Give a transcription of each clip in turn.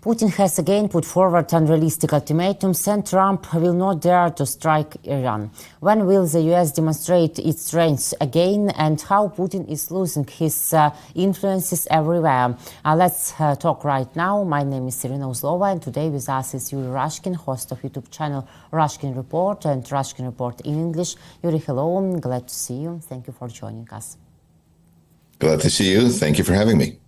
Putin has again put forward unrealistic ultimatums, and Trump will not dare to strike Iran. When will the US demonstrate its strength again, and how Putin is losing his influences everywhere? Let's talk right now. My name is Uzlova, and today with us is Yuri Rashkin, host of YouTube channel Rashkin Report and Rashkin Report in English. Yuri, hello, glad to see you. Thank you for joining us. Glad to see you. Thank you for having me.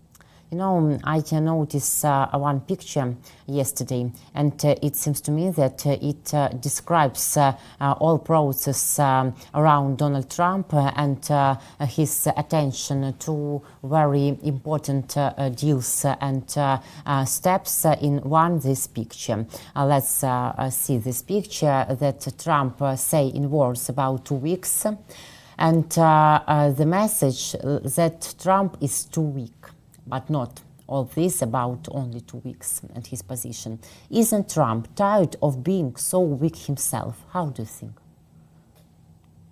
You know, I noticed one picture yesterday, and it seems to me that it describes all process around Donald Trump and his attention to very important deals and steps in this picture. Let's see this picture that Trump say in words about 2 weeks, and the message that Trump is too weak. But not all this about only 2 weeks and his position. Isn't Trump tired of being so weak himself? How do you think?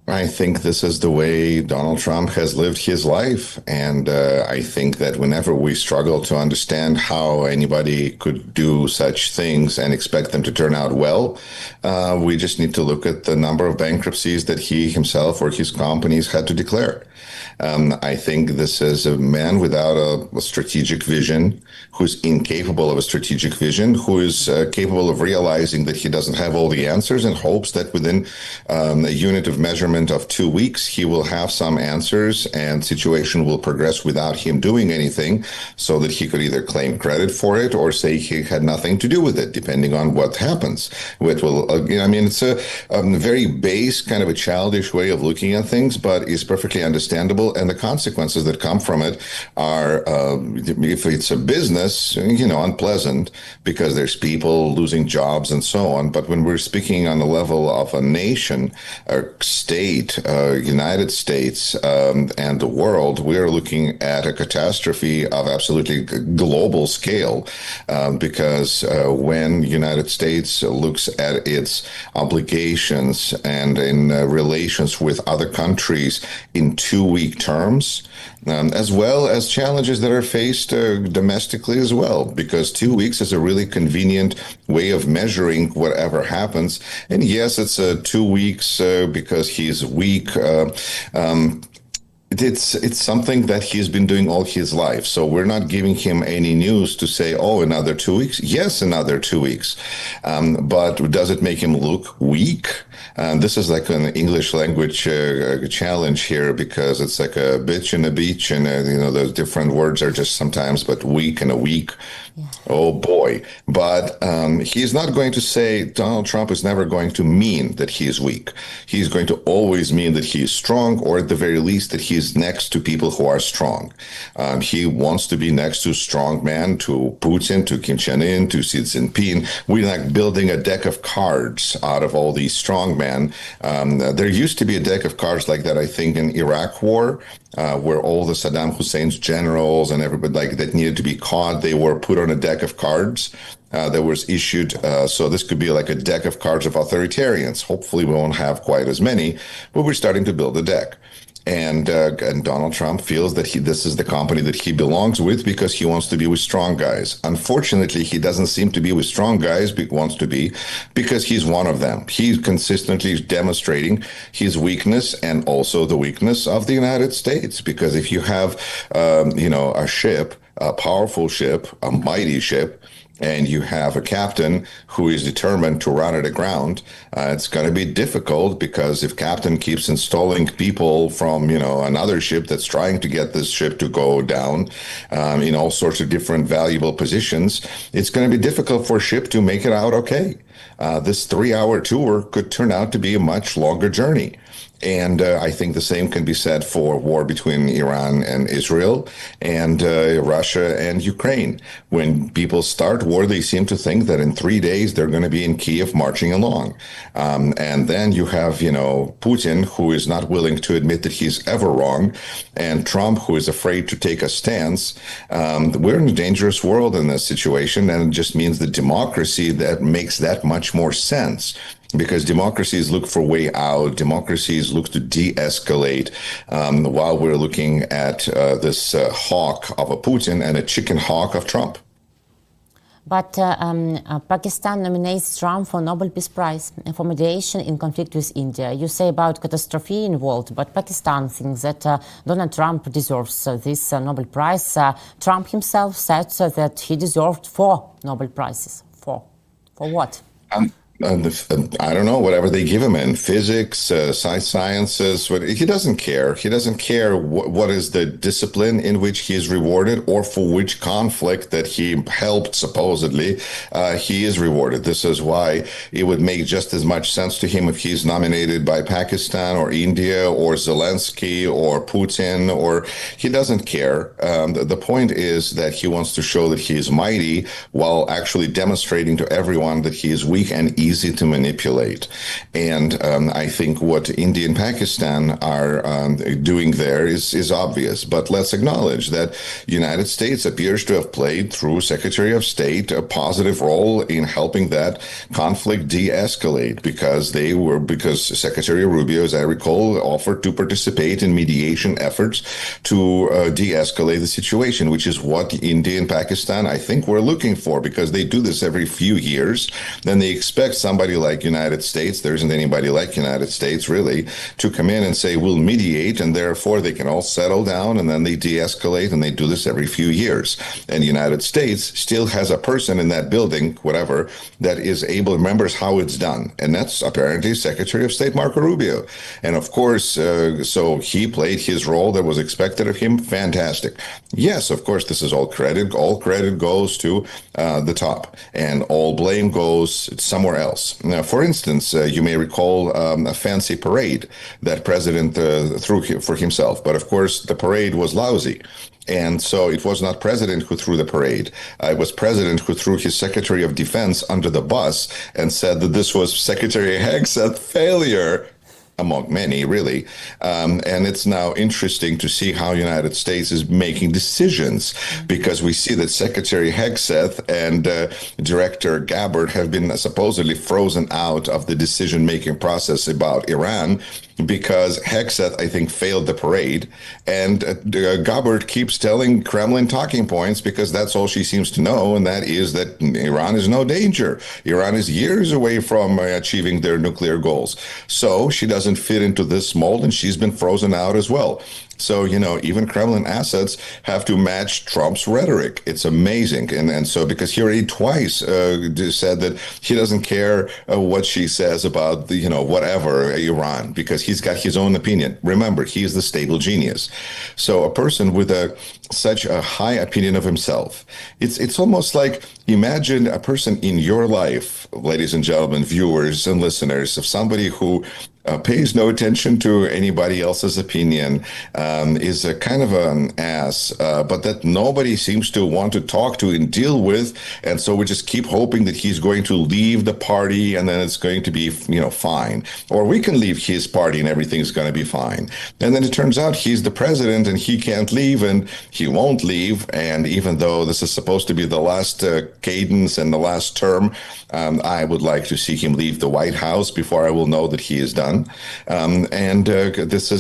I think this is the way Donald Trump has lived his life. And I think that whenever we struggle to understand how anybody could do such things and expect them to turn out well, we just need to look at the number of bankruptcies that he himself or his companies had to declare. I think this is a man without a strategic vision, who's incapable of a strategic vision, who is capable of realizing that he doesn't have all the answers and hopes that within a unit of measurement of 2 weeks, he will have some answers and situation will progress without him doing anything, so that he could either claim credit for it or say he had nothing to do with it, depending on what happens. Which will, I mean, it's a very base kind of a childish way of looking at things, but is perfectly understandable. And the consequences that come from it are, if it's a business, unpleasant because there's people losing jobs and so on. But when we're speaking on the level of a nation, a state, United States, and the world, we're looking at a catastrophe of absolutely global scale, because when United States looks at its obligations and in relations with other countries in 2-week terms, as well as challenges that are faced domestically as well, because 2 weeks is a really convenient way of measuring whatever happens. And yes, it's 2 weeks because he's weak. It's something that he's been doing all his life. So we're not giving him any news to say, oh, another 2 weeks. Yes, another 2 weeks. But does it make him look weak? This is like an English language challenge here, because it's like a bitch and a beach, and those different words are just sometimes, but weak and a week. Yeah. Oh boy. But he's not going to say, Donald Trump is never going to mean that he is weak. He's going to always mean that he is strong, or at the very least that he's next to people who are strong. He wants to be next to strong men, to Putin, to Kim Jong-un, to Xi Jinping. We're like building a deck of cards out of all these strong men. There used to be a deck of cards like that, I think, in Iraq war, where all the Saddam Hussein's generals and everybody that needed to be caught, they were put on a deck of cards that was issued. So this could be like a deck of cards of authoritarians. Hopefully we won't have quite as many, but we're starting to build a deck. And Donald Trump feels that this is the company that he belongs with, because he wants to be with strong guys. Unfortunately, he doesn't seem to be with strong guys, but wants to be, because he's one of them. He's consistently demonstrating his weakness and also the weakness of the United States. Because if you have, a ship, a powerful ship, a mighty ship, and you have a captain who is determined to run it aground, it's going to be difficult, because if captain keeps installing people from, another ship that's trying to get this ship to go down in all sorts of different valuable positions, it's going to be difficult for a ship to make it out okay. This 3-hour tour could turn out to be a much longer journey. And I think the same can be said for war between Iran and Israel, and Russia and Ukraine. When people start war, they seem to think that in 3 days they're going to be in Kyiv marching along. And then you have, Putin, who is not willing to admit that he's ever wrong, and Trump, who is afraid to take a stance. We're in a dangerous world in this situation, and it just means that democracy that makes that much more sense. Because democracies look for way out, democracies look to de-escalate, while we're looking at this hawk of a Putin and a chicken hawk of Trump. But Pakistan nominates Trump for Nobel Peace Prize for mediation in conflict with India. You say about catastrophe involved, but Pakistan thinks that Donald Trump deserves this Nobel Prize. Trump himself said that he deserved 4 Nobel Prizes. For what? I don't know, whatever they give him in physics, sciences, he doesn't care. He doesn't care what is the discipline in which he is rewarded or for which conflict that he helped, supposedly, he is rewarded. This is why it would make just as much sense to him if he's nominated by Pakistan or India or Zelensky or Putin, or he doesn't care. The point is that he wants to show that he is mighty while actually demonstrating to everyone that he is weak and easy to manipulate. And I think what India and Pakistan are doing there is obvious. But let's acknowledge that United States appears to have played, through Secretary of State, a positive role in helping that conflict de-escalate, because Secretary Rubio, as I recall, offered to participate in mediation efforts to de-escalate the situation, which is what India and Pakistan, I think, were looking for, because they do this every few years. Then they expect somebody like United States, there isn't anybody like United States really, to come in and say, we'll mediate, and therefore they can all settle down, and then they de-escalate, and they do this every few years. And the United States still has a person in that building, whatever, that is able, remembers how it's done. And that's apparently Secretary of State Marco Rubio. And of course, so he played his role that was expected of him. Fantastic. Yes, of course, this is all credit. All credit goes to the top, and all blame goes somewhere else. Now, for instance, you may recall a fancy parade that President threw for himself. But of course, the parade was lousy. And so it was not President who threw the parade. It was President who threw his Secretary of Defense under the bus and said that this was Secretary Hegseth's failure, among many, really. And it's now interesting to see how United States is making decisions, because we see that Secretary Hegseth and Director Gabbard have been supposedly frozen out of the decision-making process about Iran, because Hegseth, I think, failed the parade, and Gabbard keeps telling Kremlin talking points, because that's all she seems to know, and that is that Iran is no danger. Iran is years away from achieving their nuclear goals. So she doesn't fit into this mold, and she's been frozen out as well. So, you know, even Kremlin assets have to match Trump's rhetoric. It's amazing. And so, because he already twice said that he doesn't care what she says about, whatever, Iran, because he's got his own opinion. Remember, he is the stable genius. So a person with such a high opinion of himself, it's almost like, imagine a person in your life, ladies and gentlemen, viewers and listeners, of somebody who pays no attention to anybody else's opinion, is a kind of an ass, but that nobody seems to want to talk to and deal with. And so we just keep hoping that he's going to leave the party, and then it's going to be, fine. Or we can leave his party and everything's going to be fine. And then it turns out he's the president and he can't leave, and he won't leave. And even though this is supposed to be the last cadence and the last term, I would like to see him leave the White House before I will know that he is done. This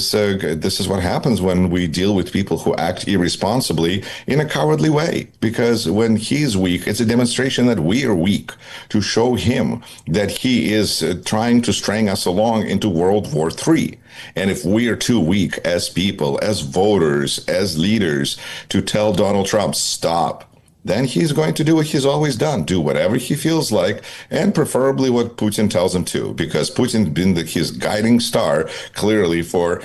is what happens when we deal with people who act irresponsibly in a cowardly way. Because when he's weak, it's a demonstration that we are weak, to show him that he is trying to string us along into World War III. And if we are too weak as people, as voters, as leaders, to tell Donald Trump, stop, then he's going to do what he's always done, do whatever he feels like, and preferably what Putin tells him to, because Putin's been his guiding star, clearly, for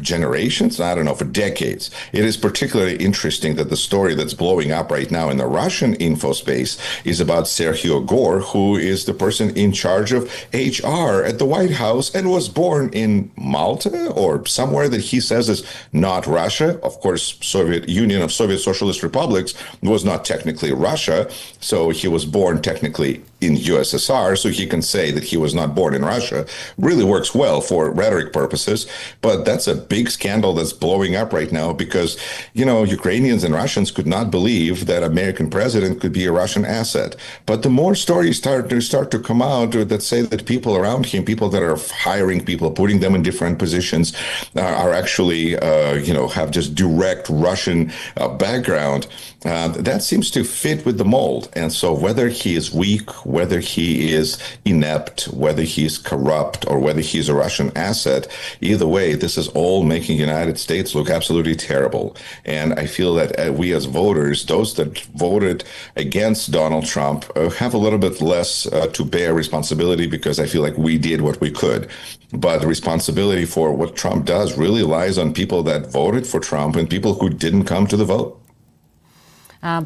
generations, I don't know, for decades. It is particularly interesting that the story that's blowing up right now in the Russian info space is about Serhio Gore, who is the person in charge of HR at the White House and was born in Malta or somewhere that he says is not Russia. Of course, Soviet Union of Soviet Socialist Republics was not technically Russia, so he was born technically in USSR, so he can say that he was not born in Russia. Really works well for rhetoric purposes, but that's a big scandal that's blowing up right now, because, Ukrainians and Russians could not believe that American president could be a Russian asset. But the more stories start to come out that say that people around him, people that are hiring people, putting them in different positions, are actually, have just direct Russian background, that seems to fit with the mold. And so whether he is weak, whether he is inept, whether he is corrupt, or whether he's a Russian asset, either way, this is all making the United States look absolutely terrible. And I feel that we as voters, those that voted against Donald Trump, have a little bit less to bear responsibility, because I feel like we did what we could. But the responsibility for what Trump does really lies on people that voted for Trump and people who didn't come to the vote.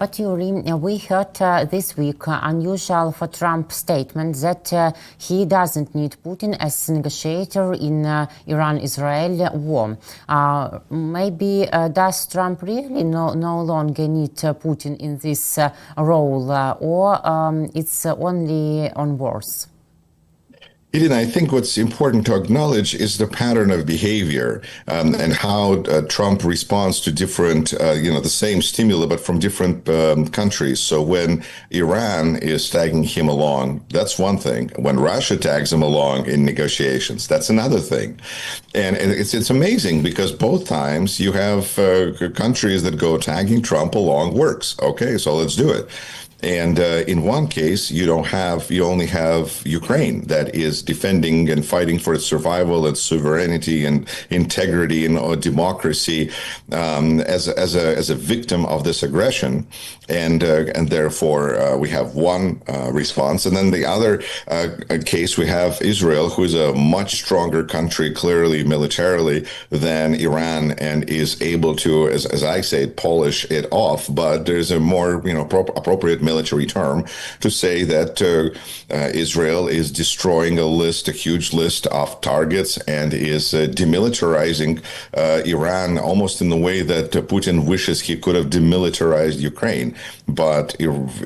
But Yuri, we heard this week unusual for Trump statement that he doesn't need Putin as negotiator in Iran-Israel war. Maybe does Trump really no longer need Putin in this role, or it's only on worse? Irina, I think what's important to acknowledge is the pattern of behavior and how Trump responds to different, the same stimuli, but from different countries. So when Iran is tagging him along, that's one thing. When Russia tags him along in negotiations, that's another thing. And it's amazing, because both times you have countries that go tagging Trump along works. Okay, so let's do it. And in one case, you only have Ukraine that is defending and fighting for its survival and sovereignty and integrity and democracy as a victim of this aggression, and therefore we have one response. And then the other case, we have Israel, who is a much stronger country, clearly militarily, than Iran, and is able to, as I say, polish it off. But there's a more appropriate military term to say that Israel is destroying a huge list of targets, and is demilitarizing Iran almost in the way that Putin wishes he could have demilitarized Ukraine. But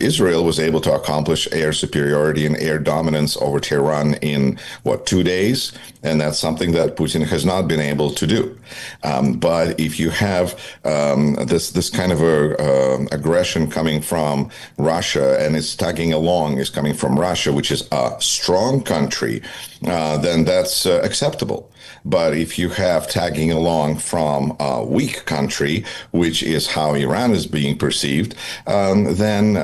Israel was able to accomplish air superiority and air dominance over Tehran in 2 days, and that's something that Putin has not been able to do. But if you have this kind of aggression coming from Russia, and it's tagging along is coming from Russia, which is a strong country, then that's acceptable. But if you have tagging along from a weak country, which is how Iran is being perceived, then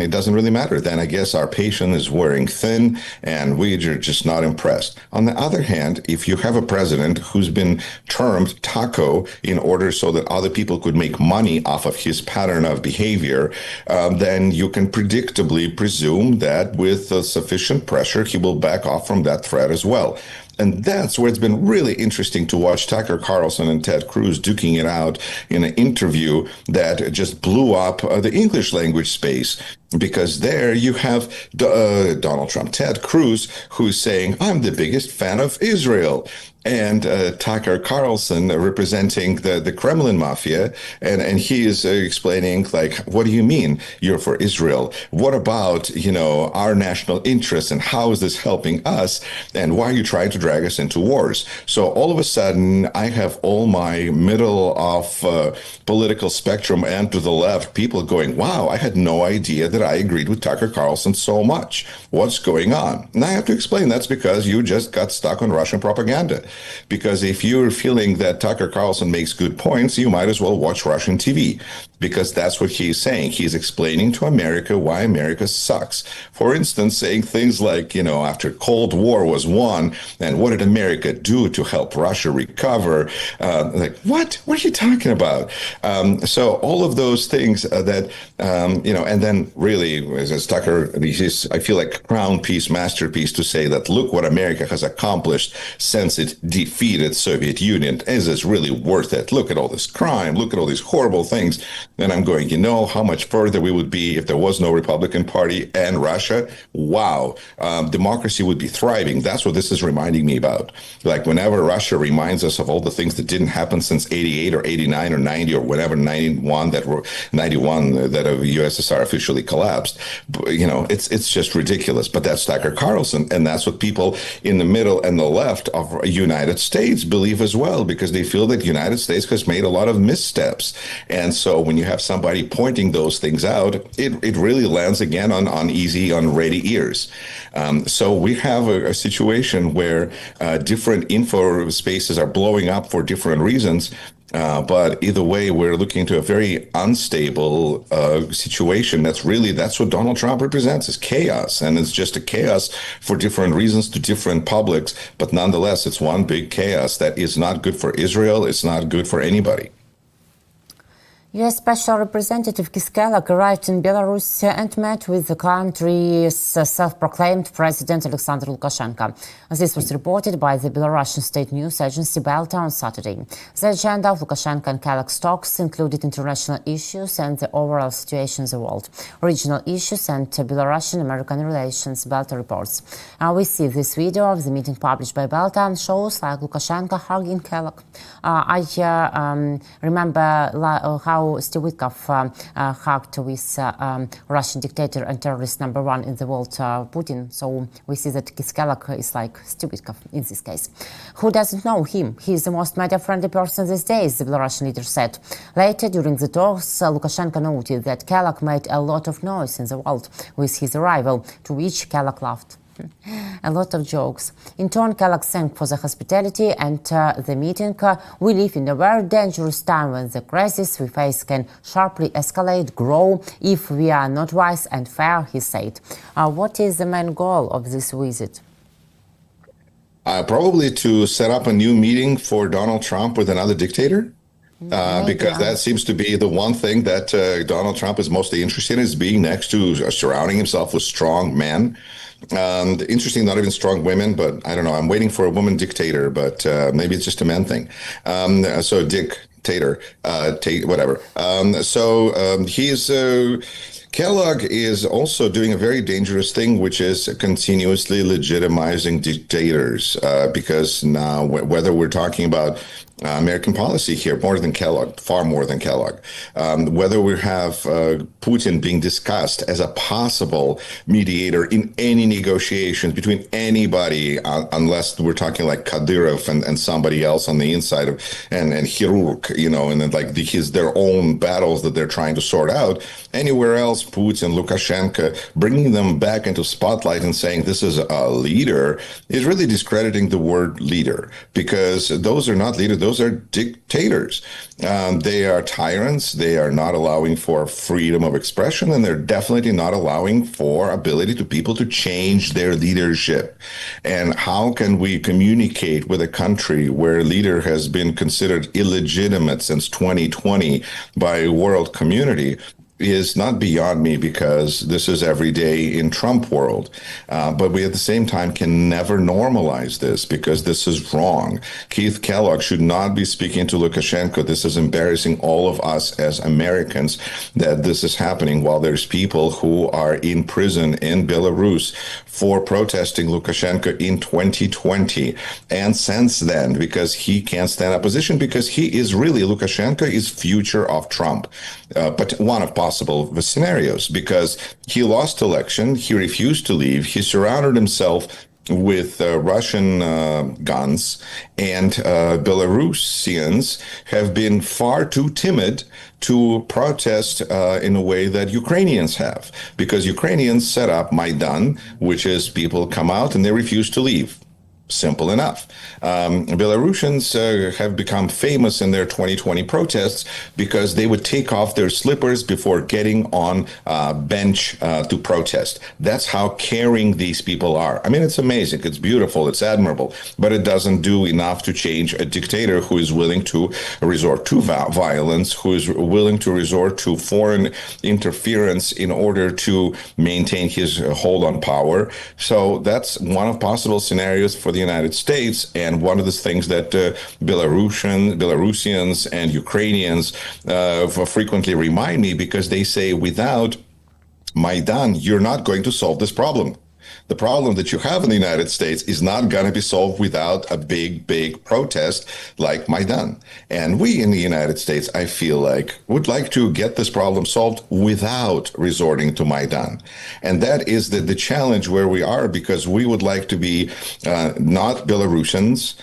it doesn't really matter. Then I guess our patience is wearing thin, and we're just not impressed. On the other hand, if you have a president who's been termed taco in order so that other people could make money off of his pattern of behavior, then you can predictably presume that with sufficient pressure, he will back off from that threat as well. And that's where it's been really interesting to watch Tucker Carlson and Ted Cruz duking it out in an interview that just blew up the English language space. Because there you have Donald Trump, Ted Cruz, who's saying, I'm the biggest fan of Israel. And Tucker Carlson representing the Kremlin mafia. And he is explaining, like, what do you mean you're for Israel? What about, our national interests, and how is this helping us? And why are you trying to drag us into wars? So all of a sudden, I have all my middle of political spectrum and to the left people going, wow, I had no idea that I agreed with Tucker Carlson so much. What's going on? And I have to explain that's because you just got stuck on Russian propaganda. Because if you're feeling that Tucker Carlson makes good points, you might as well watch Russian TV, because that's what he's saying. He's explaining to America why America sucks. For instance, saying things like, after Cold War was won, and what did America do to help Russia recover? What are you talking about? So all of those things that, and then really, as Tucker, I feel like crown piece, masterpiece to say that, look what America has accomplished since it defeated Soviet Union. Is this really worth it? Look at all this crime. Look at all these horrible things. And I'm going, how much further we would be if there was no Republican Party and Russia? Wow. Democracy would be thriving. That's what this is reminding me about. Like, whenever Russia reminds us of all the things that didn't happen since 88 or 89 or 90 or whatever, 91 that the USSR officially collapsed, it's just ridiculous. But that's Tucker Carlson. And that's what people in the middle and the left of United States believe as well, because they feel that the United States has made a lot of missteps. And so when you have somebody pointing those things out, it really lands again on easy, on ready ears. So we have a situation where different info spaces are blowing up for different reasons. But either way, we're looking into a very unstable situation. That's what Donald Trump represents, is chaos. And it's just a chaos for different reasons to different publics. But nonetheless, it's one big chaos that is not good for Israel. It's not good for anybody. U.S. Special Representative Kellogg arrived in Belarus and met with the country's self-proclaimed President Alexander Lukashenko. This was reported by the Belarusian state news agency Belta on Saturday. The agenda of Lukashenko and Kellogg's talks included international issues and the overall situation in the world, regional issues and Belarusian-American relations, Belta reports. We see this video of the meeting published by Belta and shows like Lukashenko hugging Kellogg. I remember how Steve Witkoff hugged with Russian dictator and terrorist number one in the world, Putin. So we see that Kellogg is like Steve Witkoff in this case. Who doesn't know him? He is the most media-friendly person these days, the Belarusian leader said. Later, during the talks, Lukashenko noted that Kellogg made a lot of noise in the world with his arrival, to which Kellogg laughed. A lot of jokes. In turn, Kellogg thanked for the hospitality and the meeting. We live in a very dangerous time when the crisis we face can sharply escalate, grow, if we are not wise and fair, he said. What is the main goal of this visit? Probably to set up a new meeting for Donald Trump with another dictator. Because that seems to be the one thing that Donald Trump is mostly interested in, is being next to, surrounding himself with strong men. Interesting, not even strong women, but I don't know. I'm waiting for a woman dictator, but maybe it's just a man thing. So dictator, whatever. Kellogg is also doing a very dangerous thing, which is continuously legitimizing dictators, because now, whether we're talking about American policy here, more than Kellogg, far more than Kellogg, whether we have Putin being discussed as a possible mediator in any negotiations between anybody, unless we're talking like Kadyrov and somebody else on the inside of, and Hirurk, and then like their own battles that they're trying to sort out. Anywhere else, Putin, Lukashenko, bringing them back into spotlight and saying this is a leader is really discrediting the word leader, because those are not leaders. Those are dictators. They are tyrants. They are not allowing for freedom of expression, and they're definitely not allowing for ability to people to change their leadership. And how can we communicate with a country where a leader has been considered illegitimate since 2020 by a world community? Is not beyond me, because this is every day in Trump world. But we at the same time can never normalize this, because this is wrong. Keith Kellogg should not be speaking to Lukashenko. This is embarrassing all of us as Americans that this is happening while there's people who are in prison in Belarus for protesting Lukashenko in 2020. And since then, because he can't stand opposition, because he is really, Lukashenko is future of Trump. But one of possible scenarios, because he lost election, he refused to leave, he surrounded himself with Russian guns, and Belarusians have been far too timid to protest in a way that Ukrainians have, because Ukrainians set up Maidan, which is people come out and they refuse to leave. Simple enough. Belarusians have become famous in their 2020 protests because they would take off their slippers before getting on a bench to protest. That's how caring these people are. I mean, it's amazing. It's beautiful. It's admirable. But it doesn't do enough to change a dictator who is willing to resort to violence, who is willing to resort to foreign interference in order to maintain his hold on power. So that's one of possible scenarios for the United States, and one of the things that Belarusians and Ukrainians frequently remind me, because they say, without Maidan, you're not going to solve this problem. The problem that you have in the United States is not going to be solved without a big protest like Maidan. And we in the United States, I feel like, would like to get this problem solved without resorting to Maidan. And that is the challenge where we are, because we would like to be not Belarusians,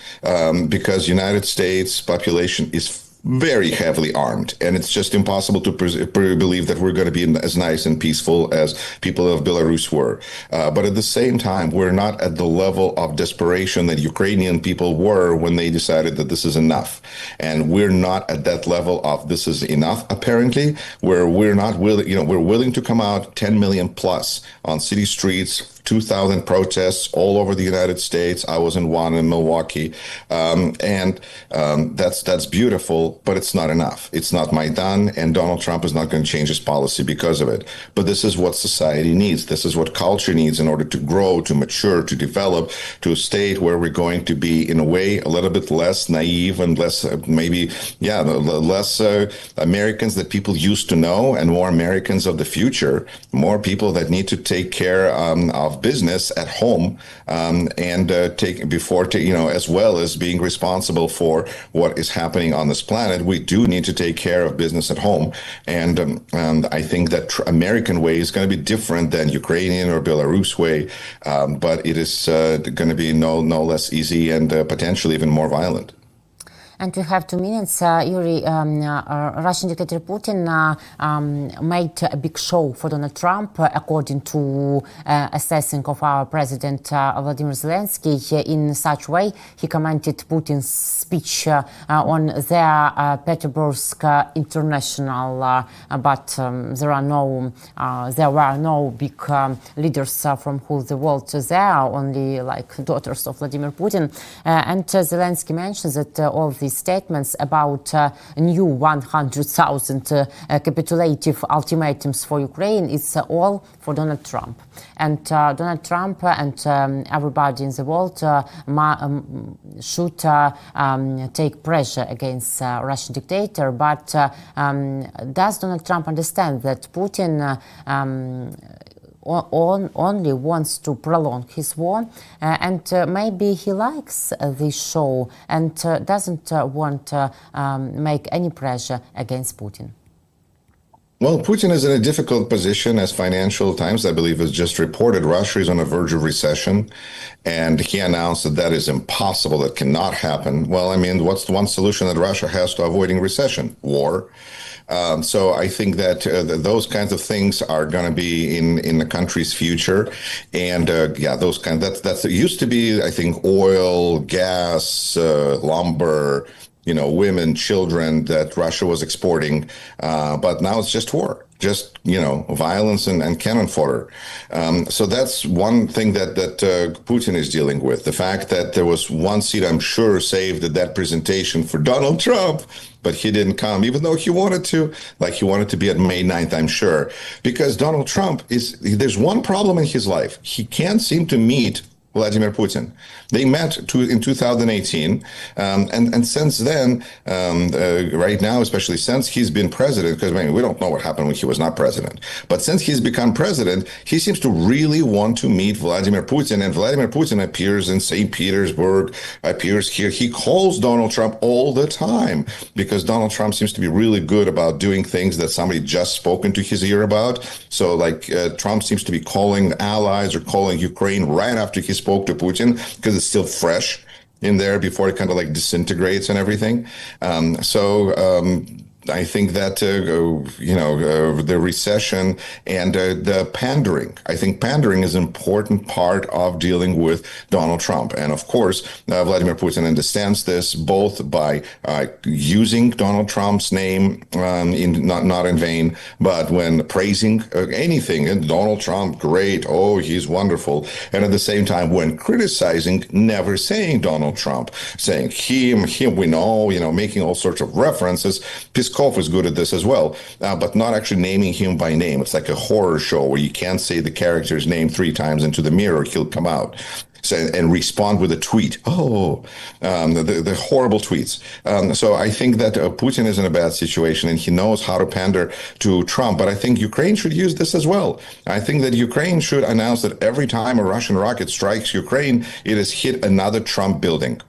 because United States population is very heavily armed, and it's just impossible to believe that we're going to be as nice and peaceful as people of Belarus were. But at the same time, we're not at the level of desperation that Ukrainian people were when they decided that this is enough. And we're not at that level of this is enough, apparently, where we're not willing, we're willing to come out 10 million plus on city streets, 2,000 protests all over the United States. I was in one in Milwaukee, and that's beautiful, but it's not enough. It's not Maidan, and Donald Trump is not going to change his policy because of it. But this is what society needs. This is what culture needs in order to grow, to mature, to develop to a state where we're going to be, in a way, a little bit less naive and less, less Americans that people used to know, and more Americans of the future, more people that need to take care of business at home, as well as being responsible for what is happening on this planet. We do need to take care of business at home, and I think that American way is going to be different than Ukrainian or Belarus way, but it is going to be no less easy and potentially even more violent. And we have 2 minutes. Yuri, Russian dictator Putin made a big show for Donald Trump, according to assessing of our President Vladimir Zelensky. In such way, he commented Putin's speech on their Petersburg International, but there were no big leaders from whole the world there, only like daughters of Vladimir Putin. And Zelensky mentions that all these statements about new 100,000 capitulative ultimatums for Ukraine, it's all for Donald Trump. And Donald Trump and everybody in the world should take pressure against Russian dictator. But does Donald Trump understand that Putin only wants to prolong his war, and maybe he likes this show and doesn't want to make any pressure against Putin? Well, Putin is in a difficult position, as Financial Times, I believe, has just reported. Russia is on the verge of recession, and he announced that that is impossible, that cannot happen. Well, I mean, what's the one solution that Russia has to avoiding recession? War. So I think that those kinds of things are going to be in the country's future, and those kind. That's it used to be, I think, oil, gas, lumber, women, children that Russia was exporting, but now it's just war. Just, violence and cannon fodder. So that's one thing that Putin is dealing with. The fact that there was one seat, I'm sure, saved at that presentation for Donald Trump, but he didn't come, even though he wanted to, like he wanted to be at May 9th, I'm sure. Because Donald Trump there's one problem in his life. He can't seem to meet Vladimir Putin. They met in 2018, and since then, right now, especially since he's been president, because we don't know what happened when he was not president, but since he's become president, he seems to really want to meet Vladimir Putin, and Vladimir Putin appears in St. Petersburg, appears here. He calls Donald Trump all the time, because Donald Trump seems to be really good about doing things that somebody just spoken to his ear about. So Trump seems to be calling allies or calling Ukraine right after he spoke to Putin, because it's still fresh in there before it kind of disintegrates and everything. I think that, the recession and the pandering, I think pandering is an important part of dealing with Donald Trump. And of course, Vladimir Putin understands this both by using Donald Trump's name not in vain, but when praising anything, and Donald Trump, great, oh, he's wonderful. And at the same time, when criticizing, never saying Donald Trump, saying him, we know, making all sorts of references. Peskov is good at this as well, but not actually naming him by name. It's like a horror show where you can't say the character's name 3 times into the mirror, he'll come out and respond with a tweet. The horrible tweets. So I think that Putin is in a bad situation, and he knows how to pander to Trump. But I think Ukraine should use this as well. I think that Ukraine should announce that every time a Russian rocket strikes Ukraine, it has hit another Trump building.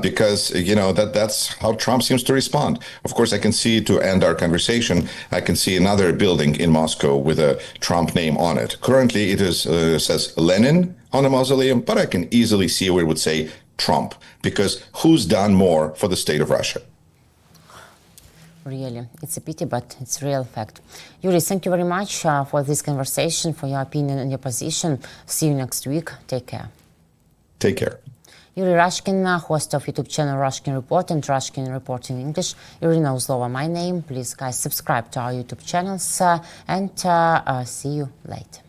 Because, that's how Trump seems to respond. Of course, I can see, to end our conversation, I can see another building in Moscow with a Trump name on it. Currently, it says Lenin on the mausoleum, but I can easily see where it would say Trump, because who's done more for the state of Russia? Really, it's a pity, but it's a real fact. Yuri, thank you very much for this conversation, for your opinion and your position. See you next week. Take care. Take care. Yuri Rashkin, host of YouTube channel Rashkin Report and Rashkin Report in English. Irina Uzlova, my name. Please, guys, subscribe to our YouTube channels and see you later.